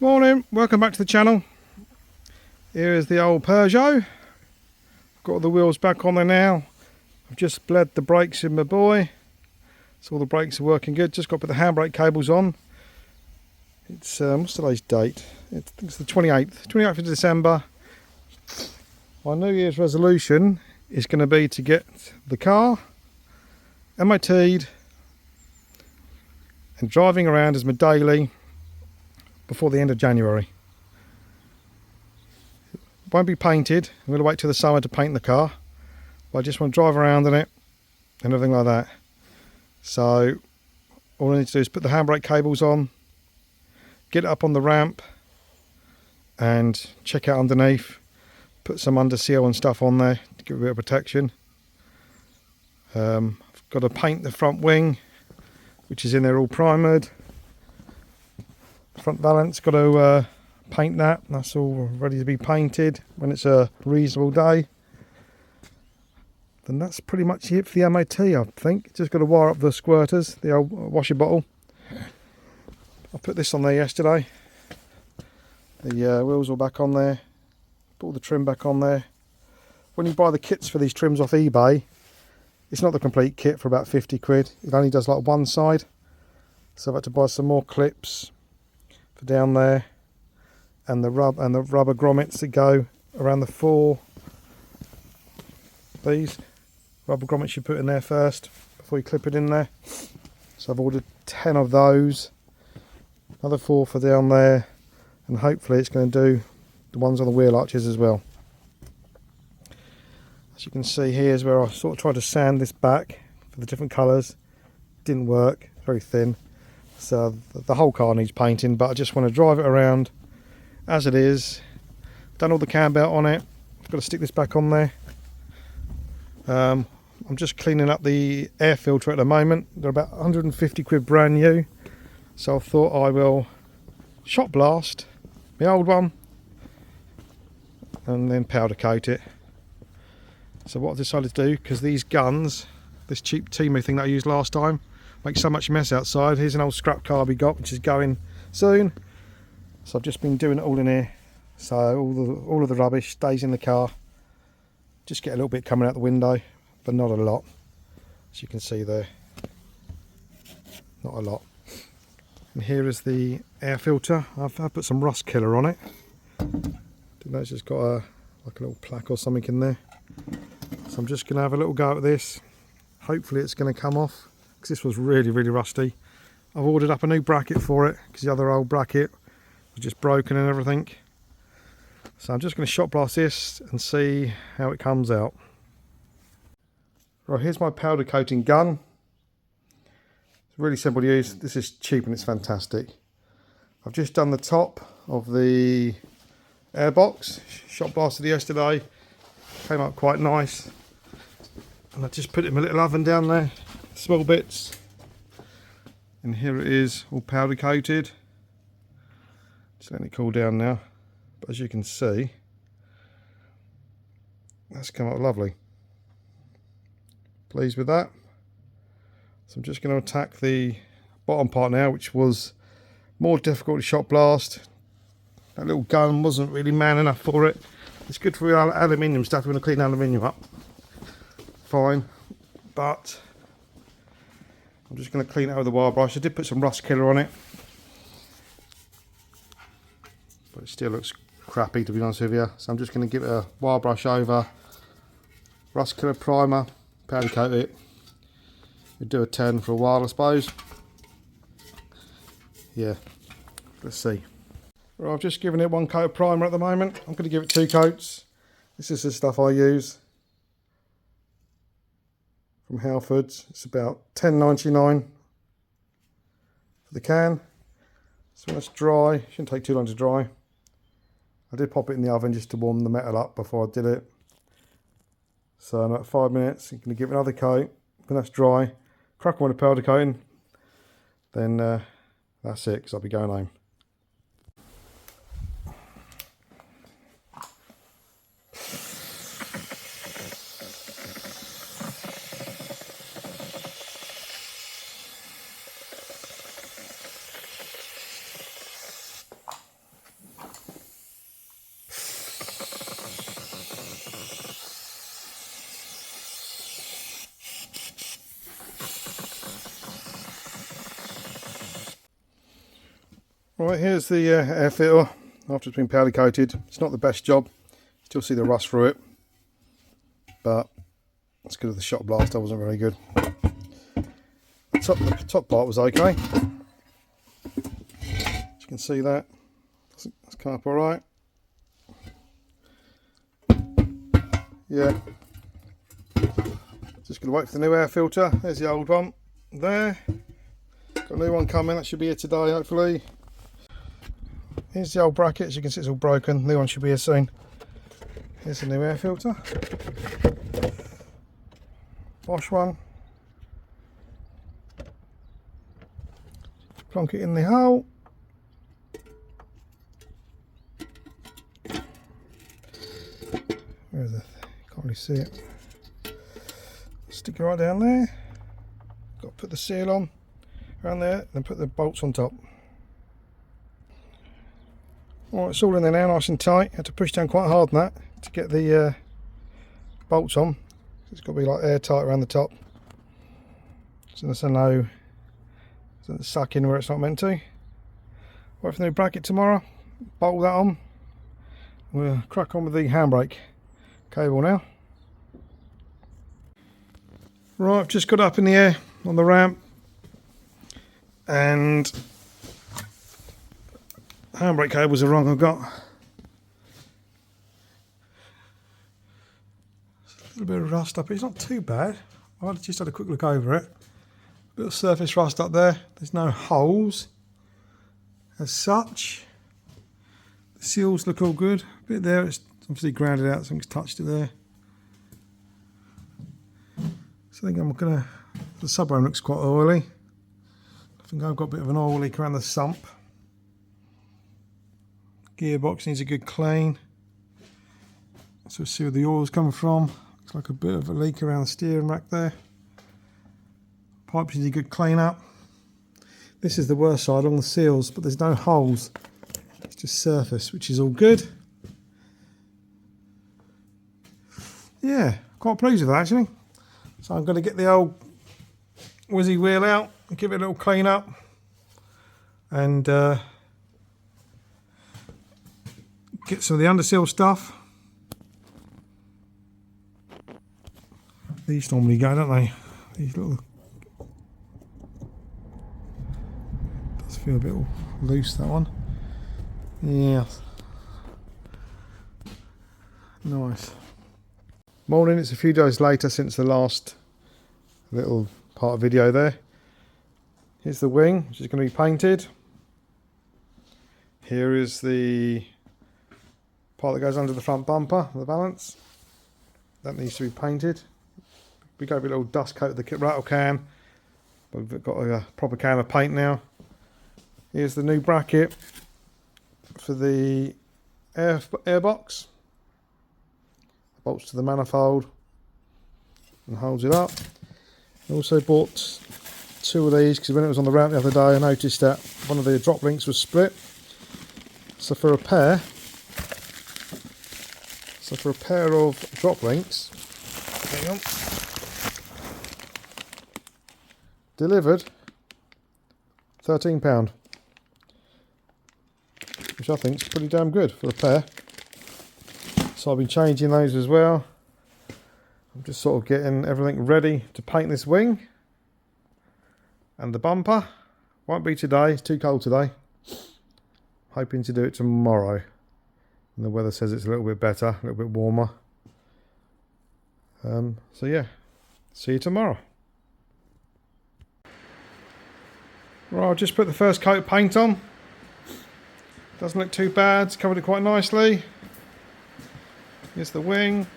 Morning, welcome back to the channel. Here is the old Peugeot. Got all the wheels back on there now. I've just bled the brakes in my boy, so all the brakes are working good. Just got to put the handbrake cables on. It's what's today's date? I think it's the 28th of December. My New Year's resolution is going to be to get the car MOT'd and driving around as my daily before the end of January. It won't be painted. I'm going to wait till the summer to paint the car, but I just want to drive around in it and everything like that. So all I need to do is put the handbrake cables on, get it up on the ramp and check out underneath, put some under seal and stuff on there to give it a bit of protection. I've got to paint the front wing, which is in there all primered. Front valance, got to paint that. That's all ready to be painted when it's a reasonable day. Then that's pretty much it for the MOT, I think. Just got to wire up the squirters, the old washer bottle. I put this on there yesterday. The wheels all back on there. Put all the trim back on there. When you buy the kits for these trims off eBay, it's not the complete kit for about 50 quid. It only does like one side. So I've had to buy some more clips for down there, and the rubber grommets that go around the four. These rubber grommets you put in there first before you clip it in there. So I've ordered 10 of those, another 4 for down there, and hopefully it's going to do the ones on the wheel arches as well. As you can see, here's where I sort of tried to sand this back for the different colours. Didn't work, very thin. So the whole car needs painting, but I just want to drive it around as it is. Done all the cam belt on it. I've got to stick this back on there. I'm just cleaning up the air filter at the moment. They're about 150 quid brand new. So I thought I will shot blast my old one and then powder coat it. So what I decided to do, because these guns, this cheap Temu thing that I used last time, makes so much mess outside. Here's an old scrap car we got, which is going soon. So I've just been doing it all in here. So all of the rubbish stays in the car. Just get a little bit coming out the window, but not a lot. As you can see there, not a lot. And here is the air filter. I've put some rust killer on it. Didn't know it's just got like a little plaque or something in there. So I'm just going to have a little go at this. Hopefully it's going to come off, because this was really rusty. I've ordered up a new bracket for it because the other old bracket was just broken and everything. So I'm just going to shot blast this and see how it comes out. Right, here's my powder coating gun. It's really simple to use. This is cheap and it's fantastic. I've just done the top of the airbox. Shot blasted yesterday. Came up quite nice. And I just put it in my little oven down there. Small bits, and here it is, all powder coated. Just letting it cool down now, but as you can see, that's come out lovely. Pleased with that. So I'm just going to attack the bottom part now, which was more difficult to shot blast. That little gun wasn't really man enough for it. It's good for aluminium stuff. We're going to clean aluminium up, fine, but I'm just going to clean it over the wire brush. I did put some rust killer on it, but it still looks crappy, to be honest with you. So I'm just going to give it a wire brush over, rust killer primer, powder coat it. We'll do a 10 for a while, I suppose. Yeah, let's see. Right, I've just given it 1 coat of primer at the moment. I'm going to give it 2 coats. This is the stuff I use from Halfords. It's about £10.99 for the can. So when it's dry, shouldn't take too long to dry. I did pop it in the oven just to warm the metal up before I did it. So in about 5 minutes, I'm going to give it another coat. When that's dry, crack on with the powder coating. Then that's it, because I'll be going home. Right, here's the air filter after it's been powder coated. It's not the best job, still see the rust through it, but it's good as the shot blaster wasn't very good. The top part was okay. As you can see that, it's come up alright. Yeah, just going to wait for the new air filter. There's the old one there. Got a new one coming, that should be here today hopefully. Here's the old bracket, as you can see it's all broken. New one should be here soon. Here's the new air filter. Wash one. Plonk it in the hole. Where's the? Can't really see it. Stick it right down there. Got to put the seal on around there, then put the bolts on top. Alright, it's all in there now, nice and tight. Had to push down quite hard on that to get the bolts on. It's got to be like airtight around the top, so there's no suck in where it's not meant to. Wait for the new bracket tomorrow, bolt that on. We'll crack on with the handbrake cable now. Right, I've just got up in the air on the ramp and handbrake cables are wrong. I've got a little bit of rust up here. It's not too bad. I just had a quick look over it. Bit of surface rust up there. There's no holes as such. The seals look all good. A bit there, it's obviously grounded out, something's touched it there. So I think I'm gonna, the sub-arm looks quite oily. I think I've got a bit of an oil leak around the sump. Gearbox needs a good clean. So see where the oil's coming from. Looks like a bit of a leak around the steering rack there. Pipes need a good clean up. This is the worst side on the seals, but there's no holes. It's just surface, which is all good. Yeah, quite pleased with that actually. So I'm going to get the old Whizzy wheel out and give it a little clean up, and get some of the underseal stuff. These normally go, don't they? These little, does feel a bit loose, that one. Yeah. Nice. Morning, it's a few days later since the last little part of video there. Here's the wing, which is going to be painted. Here is the part that goes under the front bumper, the balance. That needs to be painted. We gave it a little dust coat of the rattle can, but we've got a proper can of paint now. Here's the new bracket for the air box. Bolts to the manifold and holds it up. I also bought two of these because when it was on the ramp the other day I noticed that one of the drop links was split. So for a pair of drop links, hang on, delivered £13, which I think is pretty damn good for a pair. So I've been changing those as well. I'm just sort of getting everything ready to paint this wing and the bumper. Won't be today, it's too cold today. Hoping to do it tomorrow. And the weather says it's a little bit better, a little bit warmer. So yeah, see you tomorrow. Right, I'll just put the first coat of paint on. Doesn't look too bad, it's covered it quite nicely. Here's the wing.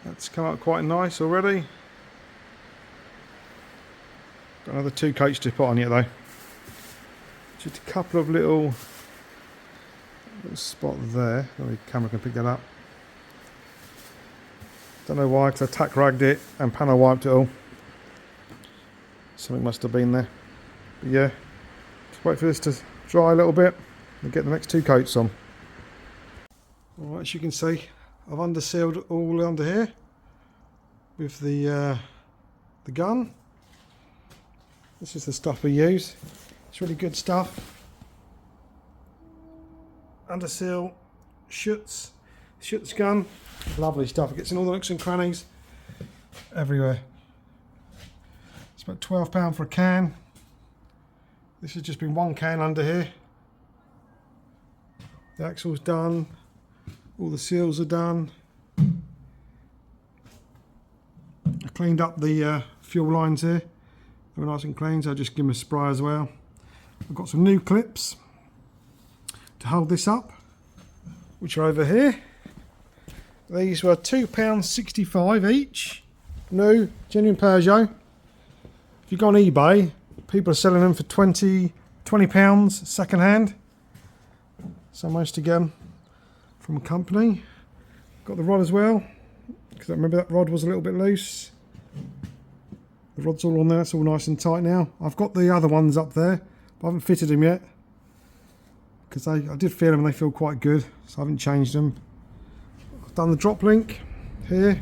That's come out quite nice already. Got another 2 coats to put on yet though. Just a couple of little spot there. The camera can pick that up. Don't know why, because I tack ragged it and panel wiped it all. Something must have been there. But yeah, just wait for this to dry a little bit and get the next 2 coats on. Alright, as you can see, I've undersealed all under here with the gun. This is the stuff we use. It's really good stuff. Under seal Schutz gun. Lovely stuff. It gets in all the nooks and crannies everywhere. It's about £12 for a can. This has just been one can under here. The axle's done. All the seals are done. I cleaned up the fuel lines here. They were nice and clean, so I'll just give them a spray as well. I've got some new clips to hold this up, which are over here. These were £2.65 each. New, genuine Peugeot. If you go on eBay, people are selling them for £20 second hand. So I managed to get them from a company. Got the rod as well, because I remember that rod was a little bit loose. The rod's all on there, it's all nice and tight now. I've got the other ones up there, but I haven't fitted them yet, because I did feel them and they feel quite good, so I haven't changed them. I've done the drop link here.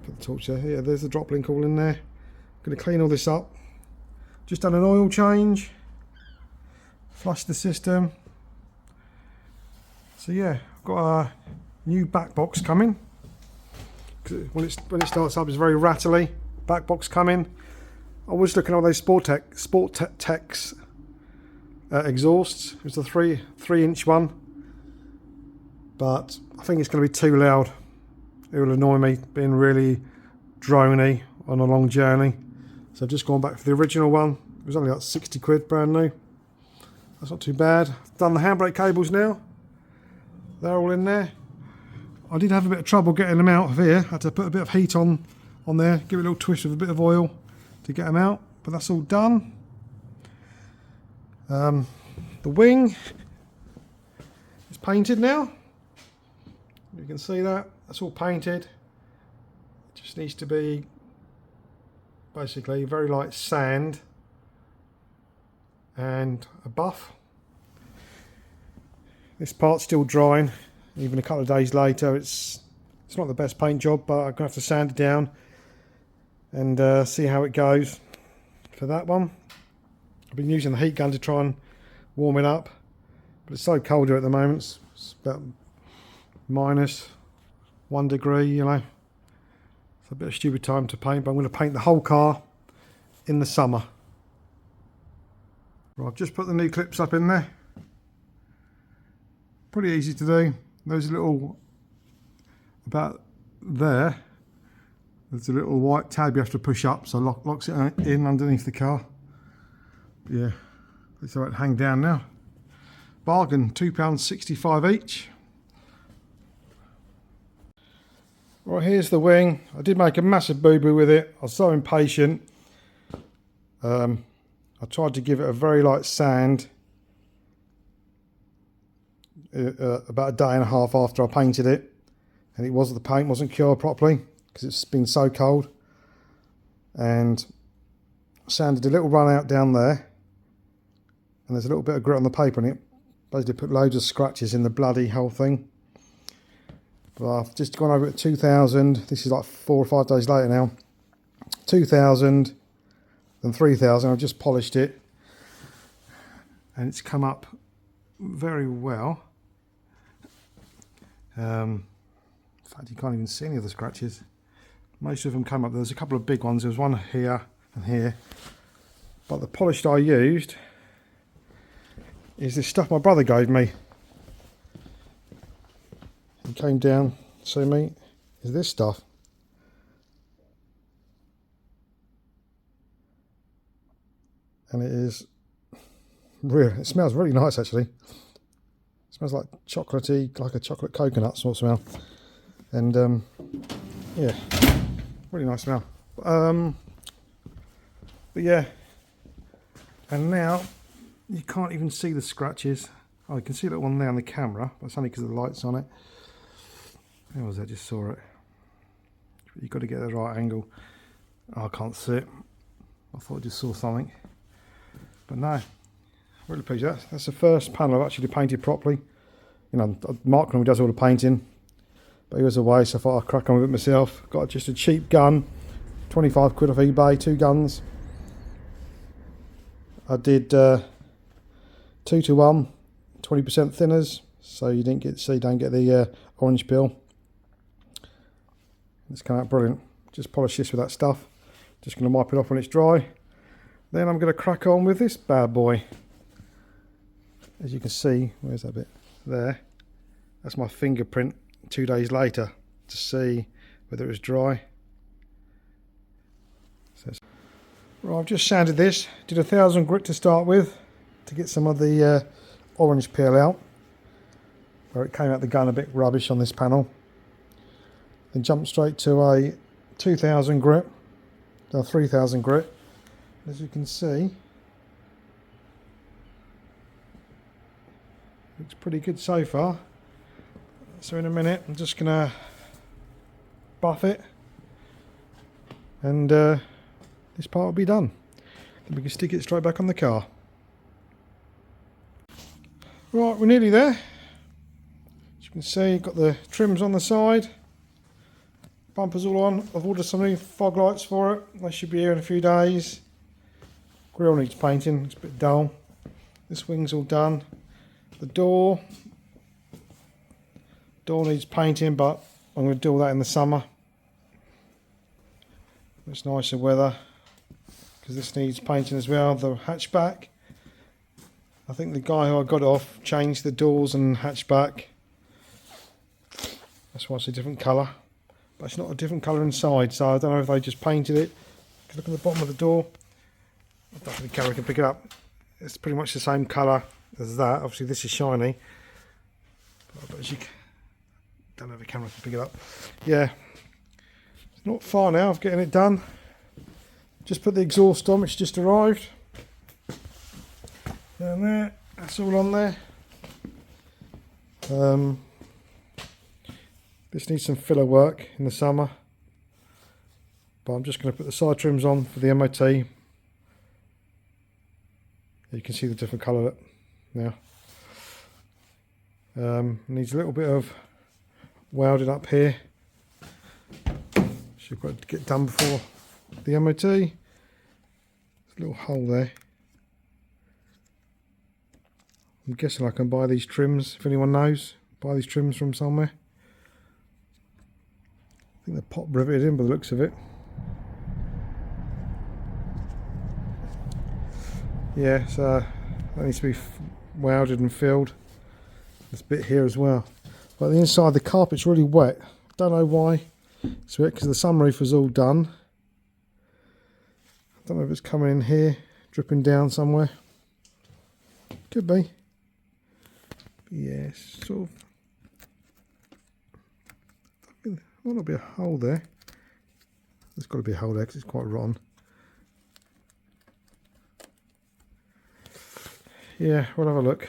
Put the torch there. Yeah, there's the drop link all in there. I'm going to clean all this up. Just done an oil change. Flush the system. So yeah, I've got a new back box coming. When it starts up, it's very rattly. Back box coming. I was looking at those Sportex exhausts. It was a 3-inch one, but I think it's going to be too loud. It will annoy me being really drony on a long journey. So I've just gone back for the original one. It was only like 60 quid, brand new. That's not too bad. I've done the handbrake cables now. They're all in there. I did have a bit of trouble getting them out of here. I had to put a bit of heat on there, give it a little twist with a bit of oil to get them out, but that's all done. The wing is painted now. You can see that. That's all painted. It just needs to be basically very light sand and a buff. This part's still drying, even a couple of days later. It's not the best paint job, but I'm going to have to sand it down and see how it goes for that one. I've been using the heat gun to try and warm it up, but it's so cold here at the moment. It's about -1 degree, you know. It's a bit of a stupid time to paint, but I'm going to paint the whole car in the summer. Right, I've just put the new clips up in there. Pretty easy to do. There's a little, about there, there's a little white tab you have to push up, so locks it in underneath the car. But yeah, it's all right to hang down now. Bargain, £2.65 each. Right, here's the wing. I did make a massive boo-boo with it. I was so impatient. I tried to give it a very light sand about a day and a half after I painted it, and the paint wasn't cured properly because it's been so cold, and sanded a little run out down there, and there's a little bit of grit on the paper, and it basically put loads of scratches in the bloody whole thing. But I've just gone over it at 2000. This is like 4 or 5 days later now. 2000 and 3000. I've just polished it, and it's come up very well. In fact, you can't even see any of the scratches. Most of them come up. There's a couple of big ones. There's one here and here. But the polish I used is this stuff my brother gave me. He came down to see me. Is this stuff. And it is real. It smells really nice actually. It smells like chocolatey, like a chocolate coconut sort of smell. And yeah, really nice smell. But yeah, and now you can't even see the scratches. Oh, you can see that one there on the camera, but it's only because of the lights on it. Where was that? I just saw it. You've got to get the right angle. Oh, I can't see it. I thought I just saw something. But no, really pleased with that. That's the first panel I've actually painted properly. You know, Mark normally does all the painting, but he was away, so I thought I'd crack on with it myself. Got just a cheap gun, 25 quid off eBay, 2 guns. I did 2 to 1, 20% thinners, so you don't get the orange peel. It's come out brilliant. Just polish this with that stuff. Just going to wipe it off when it's dry. Then I'm going to crack on with this bad boy. As you can see, where's that bit? There. That's my fingerprint 2 days later to see whether it was dry. Right, I've just sanded this. Did 1000 grit to start with to get some of the orange peel out, where it came out the gun a bit rubbish on this panel. Then jumped straight to a 2000 grit, or 3000 grit. As you can see, looks pretty good so far. So in a minute I'm just gonna buff it, and this part will be done. Then we can stick it straight back on the car. Right, we're nearly there. As you can see, got the trims on the side, bumpers all on. I've ordered some new fog lights for it. They should be here in a few days. Grille needs painting, it's a bit dull. This wing's all done. The door needs painting, but I'm going to do all that in the summer. It's nicer weather, because this needs painting as well. The hatchback, I think the guy who I got it off changed the doors and hatchback. That's why it's a different colour. But it's not a different colour inside, so I don't know if they just painted it. Look at the bottom of the door. I don't think the camera can pick it up. It's pretty much the same colour as that. Obviously this is shiny. But as you don't know if the camera can pick it up. Yeah. It's not far now of getting it done. Just put the exhaust on, which just arrived. Down there. That's all on there. This needs some filler work in the summer, but I'm just going to put the side trims on for the MOT. You can see the different colour now. Needs a little bit of welding up here. Should got to get done before the MOT. There's a little hole there. I'm guessing I can buy these trims, if anyone knows. Buy these trims from somewhere. I think they're pop riveted in by the looks of it. Yeah, so that needs to be welded and filled. This bit here as well. But the inside, the carpet's really wet. Don't know why it's wet, because the sunroof was all done. I don't know if it's coming in here, dripping down somewhere. Could be. Yes, sort of. Might not be a hole there. There's got to be a hole there because it's quite rotten. Yeah, we'll have a look.